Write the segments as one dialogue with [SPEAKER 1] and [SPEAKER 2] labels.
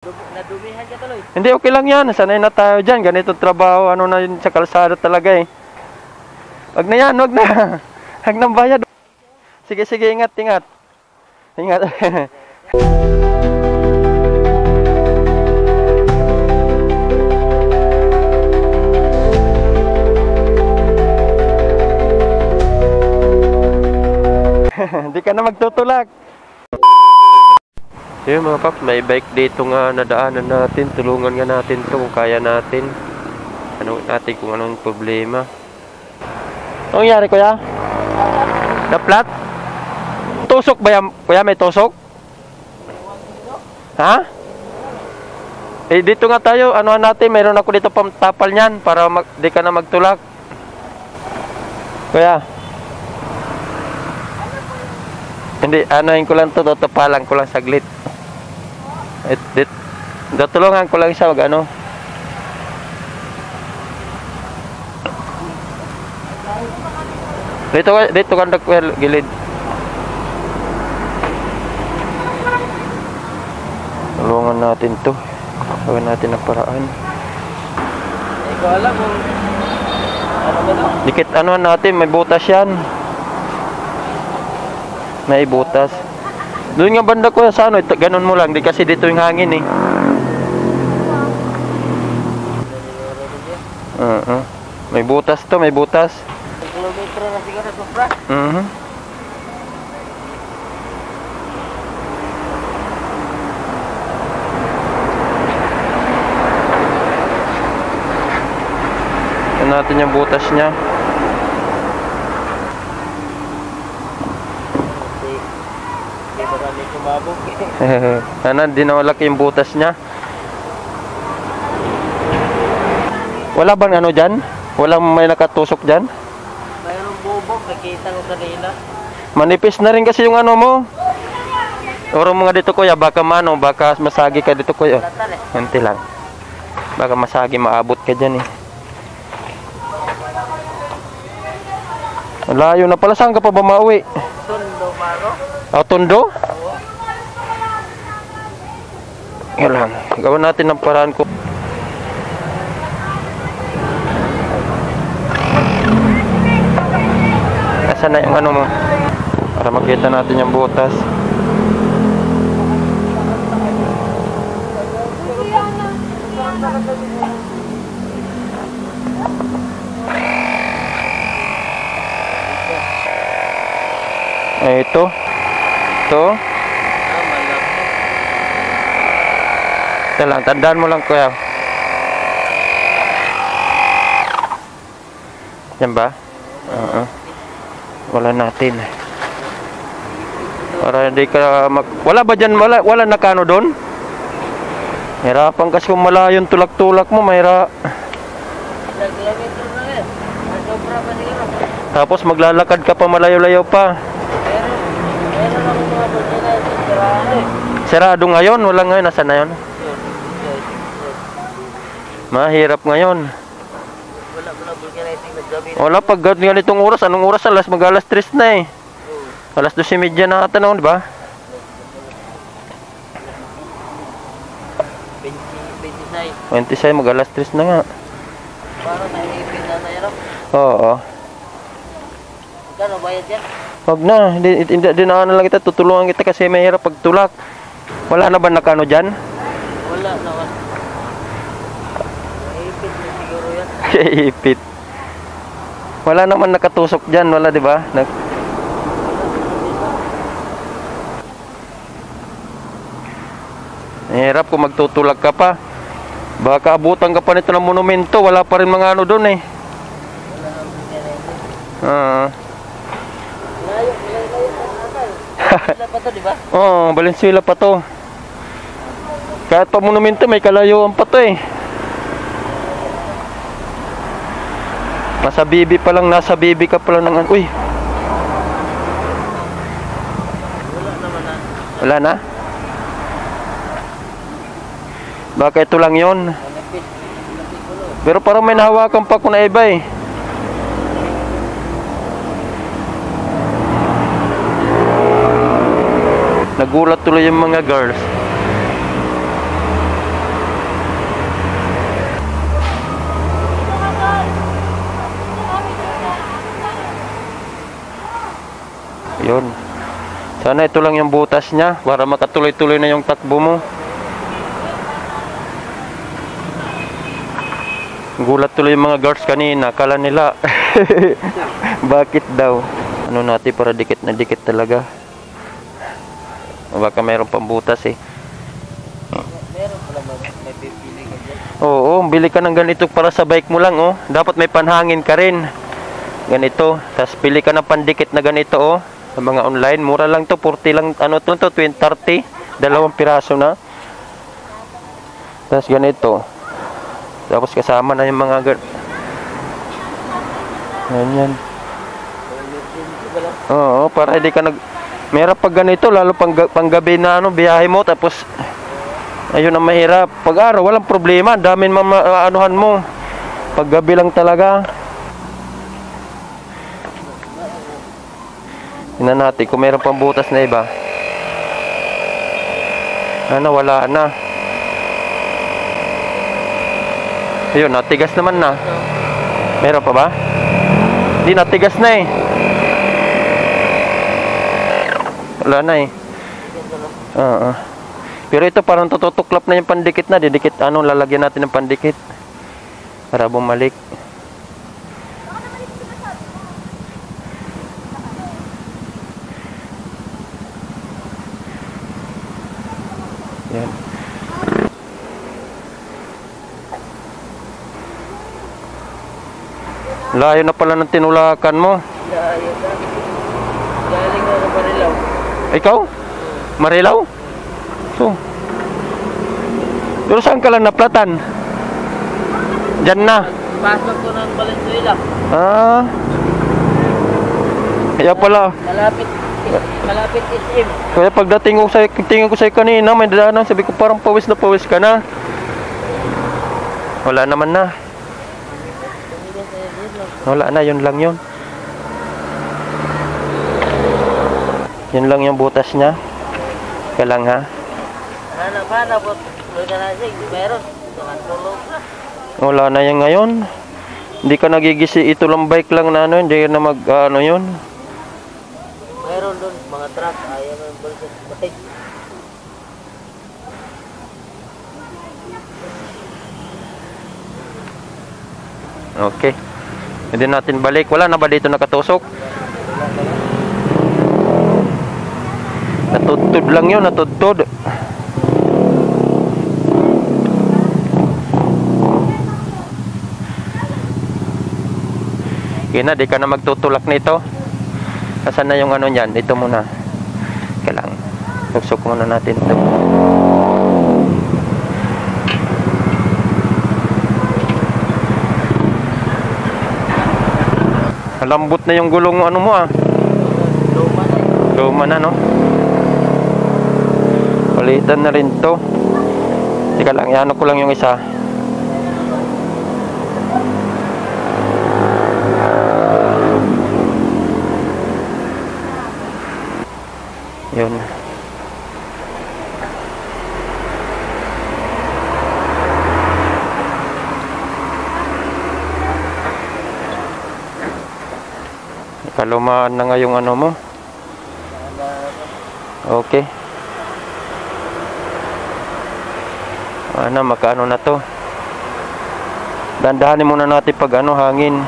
[SPEAKER 1] Nadumihan ka tuloy.
[SPEAKER 2] Hindi, okay lang yan. Sanay na tayo dyan. Ganito trabaho, ano na yun sa kalsada talaga eh. Wag na yan, wag na. Wag nang bayad. Sige, sige, ingat, ingat. Ingat. Hindi ka na magtutulak. Yun mga paps, may bike dito nga nadaanan natin. Tulungan nga natin to kung kaya natin. Ano natin kung anong problema. Anong nangyari kuya? Na-flat? Tusok ba yan? Kuya may tusok? Ha? Eh dito nga tayo, ano natin, mayroon ako dito tapal niyan para di ka na magtulak. Kuya. Hindi, anoin ko lang to, tutupalan ko lang saglit. Tutulungan ko lang siya wag ano. Dito ka gilid. Tulungan natin to. Gawin natin ang paraan.
[SPEAKER 1] Hindi ko alam kung ano ba ito?
[SPEAKER 2] Dikit ano natin, may butas yan. May butas. Doon nga banda ko sa ano, ganun mo lang, di kasi dito yung hangin eh. May butas to, may butas.
[SPEAKER 1] Kilometro na siguro sobra.
[SPEAKER 2] Ito natin yung butas niya.
[SPEAKER 1] Hindi marami kumabog eh.
[SPEAKER 2] Ano, di nawalak yung butas niya. Wala bang ano dyan? Walang may nakatusok dyan?
[SPEAKER 1] Mayroong bubog, nakita ko kanina.
[SPEAKER 2] Manipis na rin kasi yung ano mo. Oro mga dito kuya, baka baka masagi ka dito kuya.
[SPEAKER 1] Latar eh.
[SPEAKER 2] Kunti lang. Baka masagi, maabot ka dyan eh. Layo na pala, saan ka pa ba mauwi?
[SPEAKER 1] Tondo, Maro.
[SPEAKER 2] O, Tondo? Yan lang, gawin natin ng paraan ko. Nasaan na yung ano mo? Para makita natin yung butas. Eh, ito. Ito. Ito lang, tandaan mo lang kuya. Yan ba? Wala natin. Para hindi ka wala ba dyan? Wala nakano doon? Hirapan kasi kung malayo yung tulak-tulak mo, mahira.
[SPEAKER 1] Ilang kilometro na yan. Sobra pa siguro.
[SPEAKER 2] Tapos maglalakad ka pa malayo-layo pa.
[SPEAKER 1] Meron ako mga bulkinating sarado eh.
[SPEAKER 2] Sarado ngayon? Wala ngayon? Nasaan na yun? Mahirap ngayon.
[SPEAKER 1] Wala mo na bulkinating naggabi.
[SPEAKER 2] Wala pag ganitong oras. Anong oras? Mag-alas 3 na eh. Alas 12:30 na ata naman, di ba? 26, mag-alas 3 na nga.
[SPEAKER 1] Parang naiipin na nahirap.
[SPEAKER 2] Oo.
[SPEAKER 1] Magkano bayad yan?
[SPEAKER 2] Wag na, hindi na lang kita, tutulungan kita kasi mahirap pagtulak. Wala na ba nakano dyan?
[SPEAKER 1] Wala naman. Naiipit na siguro yan.
[SPEAKER 2] Ipit. Wala naman nakatusok dyan, wala di ba? Mahirap kung magtutulak ka pa. Baka abutan ka pa nito ng monumento, wala pa rin mga ano doon eh.
[SPEAKER 1] Wala nang bulkinating. Layo pa nata eh. Sila pa to, di ba?
[SPEAKER 2] Oo, Valenzuela pa to. Kahit pa monumento, may kalayuan pa to eh. Nasa bibi pa lang, nasa bibi ka pa lang ng... Uy!
[SPEAKER 1] Wala naman na.
[SPEAKER 2] Wala na? Baka ito lang yon.
[SPEAKER 1] Malapit. Malapit ko no.
[SPEAKER 2] Pero parang may nahawakan pa ko na iba eh. Nagulat tuloy yung mga girls. Sana ito lang yung butas niya para makatuloy-tuloy na yung takbo mo. Gulat tuloy yung mga guards kanina. Kala nila bakit daw? Ano natin para dikit na dikit talaga. Baka mayroon pang butas eh.
[SPEAKER 1] Meron pala may pipili ka dyan.
[SPEAKER 2] Oo, bili ka ng ganito para sa bike mo lang oh. Dapat may panhangin ka rin. Ganito. Tapos pili ka ng pandikit na ganito oh. Sa mga online, mura lang to, 40 lang, ano to, 20, 30, 2 piraso na. Tapos ganito. Tapos kasama na yung mga ganyan. Oo, para hindi ka mahirap pag ganito, lalo panggabi na ano, biyahe mo, tapos ayun ang mahirap. Pag araw, walang problema, daming anuhan mo. Paggabi lang talaga. Tingnan natin kung mayroon pang butas na iba. Ano, wala na. Ayun, natigas naman na. Meron pa ba? Hindi, natigas na eh. Wala na eh. Pero ito parang tututuklap na yung pandikit na. Didikit, ano, lalagyan natin ng pandikit para bumalik. Yan. Layo na pala ng tinulakan mo.
[SPEAKER 1] Layo na. Galing ako ng Marilaw.
[SPEAKER 2] Ikaw? Marilaw? So. Pero saan ka lang naplatan? Diyan na.
[SPEAKER 1] Pasok ko ng Valenzuela.
[SPEAKER 2] Ah. Kaya pala.
[SPEAKER 1] Malapit SM.
[SPEAKER 2] Kaya pagdating ko sa tingin ko sa kanina, may dadaanan, sabi ko parang pawis ka na. Wala naman na. Wala na, yun lang yun. Yun lang yung butas niya. Kaya lang ha.
[SPEAKER 1] Hanap po. Meron. Tulog na.
[SPEAKER 2] Wala na yan ngayon. Hindi ka nagigisi. Ito lang bike lang na ano. Hindi na mag ano yun.
[SPEAKER 1] Meron doon. Mga truck. Ayaw na yung bulsa bike.
[SPEAKER 2] Okay. Hindi natin balik. Wala na ba dito nakatusok? Natudtod lang yun. Natudtod. Okay na. Di ka na magtutulak nito. Asan na yung ano nyan? Dito muna. Kailang. Tuksok muna natin ito. Lambot na yung gulong ano mo ah.
[SPEAKER 1] Luma na.
[SPEAKER 2] Luma na no. Palitan na rin to. Teka lang, iano ko lang yung isa. Yun. Kalumaan na nga yung ano mo. Okay. Ano, makaano na to. Dandahanin muna natin pag ano, hangin.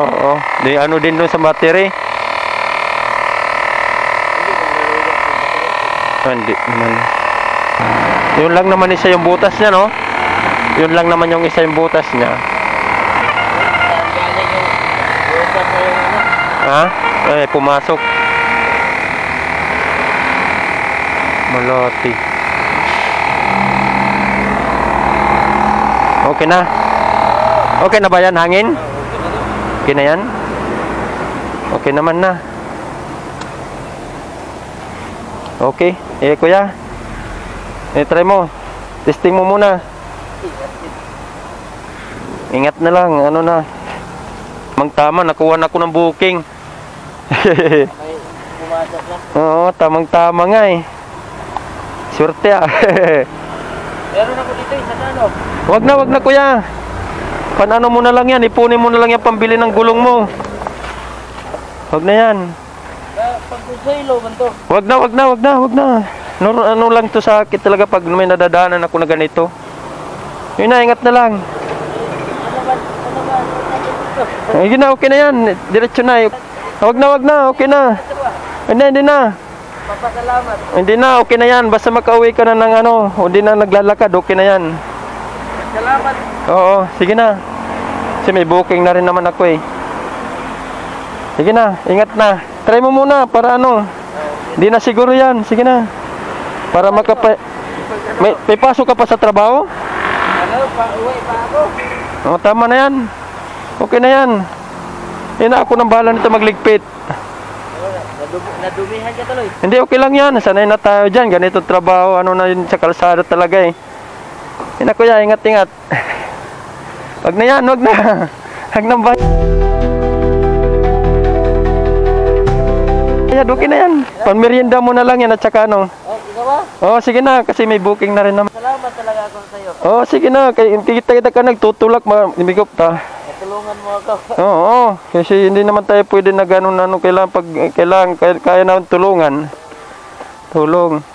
[SPEAKER 2] Oo. Di ano din doon sa battery. Hindi naman. Yun lang naman isa yung butas niya, no? Yun lang naman yung isa yung butas niya. Ha? Eh, pumasok. Malati. Okay na? Okay na ba yan, hangin? Okay na yan? Okay naman na. Okay. Eh, kuya. Try mo. Testing mo muna. Ingat na lang. Ano na. Tamang-tama. Nakuha na ako ng booking.
[SPEAKER 1] May pumasok na.
[SPEAKER 2] Oo, tamang-tama nga eh. Swerte ah.
[SPEAKER 1] Meron ako dito isa na ano.
[SPEAKER 2] Wag na kuya. Panano mo na lang yan, ipunin mo na lang yan pambili ng gulong mo. Wag na yan.
[SPEAKER 1] Pag kusaylo man to.
[SPEAKER 2] Wag na. Ano lang to sa akin talaga pag may nadadaanan ako na ganito. Yun na, ingat na lang.
[SPEAKER 1] Ano ba?
[SPEAKER 2] Ay, na, okay na yan. Diretso na. Wag na, okay na. Hindi na.
[SPEAKER 1] Papasalamat.
[SPEAKER 2] Hindi na, okay na yan. Basta makauwi ka na ng ano, hindi na naglalakad, okay na yan.
[SPEAKER 1] Salamat.
[SPEAKER 2] Oo, sige na. Kasi may booking na rin naman ako eh. Sige na, ingat na. Try mo muna para ano. Hindi na siguro yan, sige na. Para may pasok ka pa sa trabaho?
[SPEAKER 1] Ano, uwi pa ako.
[SPEAKER 2] Oo, tama na yan. Okay na yan. Yan na, ako nang bahala nito magligpit.
[SPEAKER 1] Nadumihan ka tuloy.
[SPEAKER 2] Hindi, okay lang yan. Sanay na tayo dyan. Ganito trabaho, ano na yun sa kalsada talaga eh. Yan na kuya, ingat. Wag na yan, wag na. Wag na ba? Ayan, okay na yan. Panmerienda mo na lang yan at saka ano.
[SPEAKER 1] Oh, ikaw ba?
[SPEAKER 2] Oo, sige na, kasi may booking na rin naman.
[SPEAKER 1] Salamat talaga ako sa iyo.
[SPEAKER 2] Oo, sige na. Kita ka nagtutulak, mimigop ta.
[SPEAKER 1] Natulungan mo ako.
[SPEAKER 2] Oo, kasi hindi naman tayo pwede na ganun ano, kailangan kaya naman tulungan. Tulong.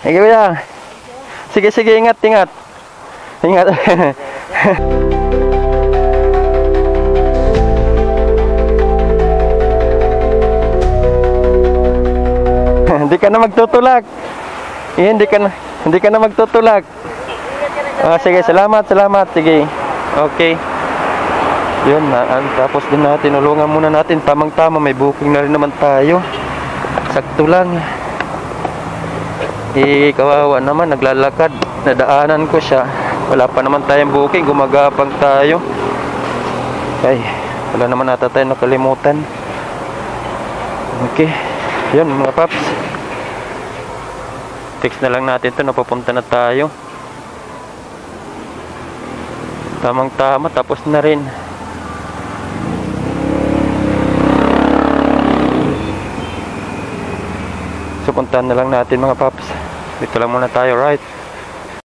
[SPEAKER 2] Sige kuya. Sige, ingat. Ingat. Hindi ka na magtutulak. Hindi ka na magtutulak. Oh, sige, salamat. Sige. Okay. Yun na, tapos din natin, ulungan muna natin, tamang-tama, may booking na rin naman tayo. Sakto lang. Kawawa naman, naglalakad, nadaanan ko siya. Wala pa naman tayong booking, gumagapang tayo. Ay, wala naman ata tayo nakalimutan. Okay, yun mga paps. Text na lang natin ito, napapunta na tayo. Tamang-tama, tapos na rin. So puntahan na lang natin mga paps. Dito lang muna tayo, right?